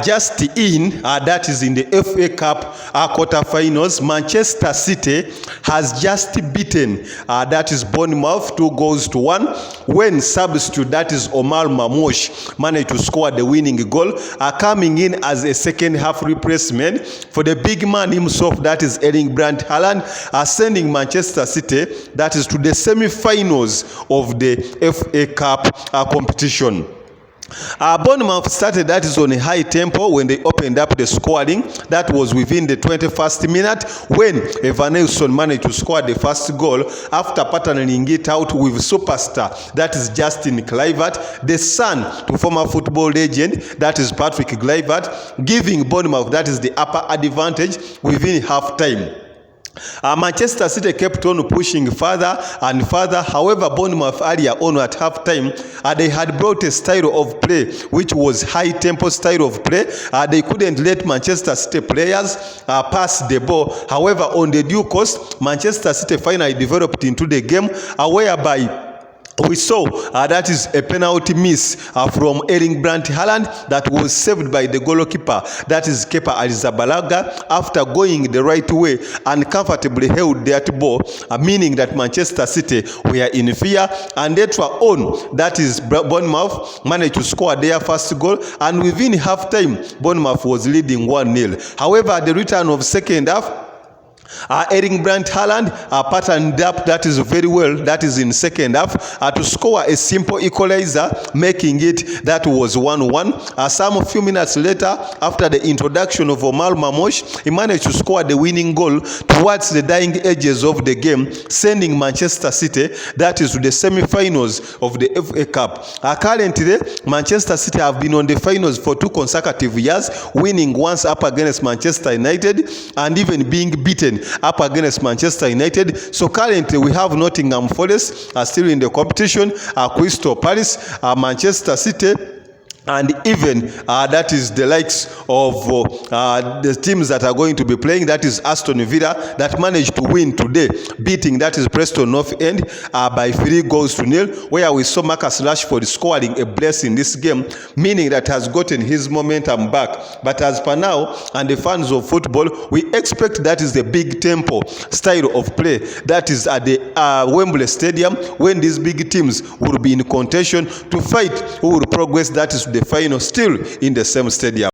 Just in, that is in the FA Cup quarter-finals, Manchester City has just beaten, that is Bournemouth, 2-1, when substitute, that is Omar Mamosh, managed to score the winning goal, coming in as a second-half replacement for the big man himself, that is Erling Brandt Haaland, sending Manchester City, that is to the semi-finals of the FA Cup competition. Bournemouth started, that is on a high tempo when they opened up the scoring. That was within the 21st minute when Evan Nelson managed to score the first goal after partnering it out with superstar, that is Justin Kluivert, the son to former football legend, that is Patrick Kluivert, giving Bournemouth, that is the upper advantage within half time. Manchester City kept on pushing further and further. However, Bournemouth earlier on at half-time, they had brought a style of play which was high-tempo style of play. They couldn't let Manchester City players pass the ball. However, on the due course, Manchester City finally developed into the game, whereby we saw that is a penalty miss from Erling Brandt Haaland that was saved by the goalkeeper, that is Kepa Arrizabalaga, after going the right way and comfortably held that ball, meaning that Manchester City were in fear, and later on, that is Bournemouth managed to score their first goal, and within half time, Bournemouth was leading 1-0. However, at the return of second half, Erling Brandt Haaland patterned up, that is very well, that is in second half, to score a simple equalizer, making it that was 1-1. Some few minutes later, after the introduction of Omar Mamosh, he managed to score the winning goal towards the dying edges of the game, sending Manchester City, that is to the semi-finals of the FA Cup. Currently, Manchester City have been on the finals for 2 consecutive years, winning once up against Manchester United and even being beaten up against Manchester United. So currently we have Nottingham Forest still in the competition, Crystal Palace, Manchester City, and even that is the likes of the teams that are going to be playing, that is Aston Villa, that managed to win today, beating, that is Preston North End by 3-0, where we saw Marcus Rashford scoring a brace in this game, meaning that has gotten his momentum back. But as per now, and the fans of football, we expect that is the big tempo style of play that is at the Wembley Stadium, when these big teams will be in contention to fight who will progress, that is the final, still in the same stadium.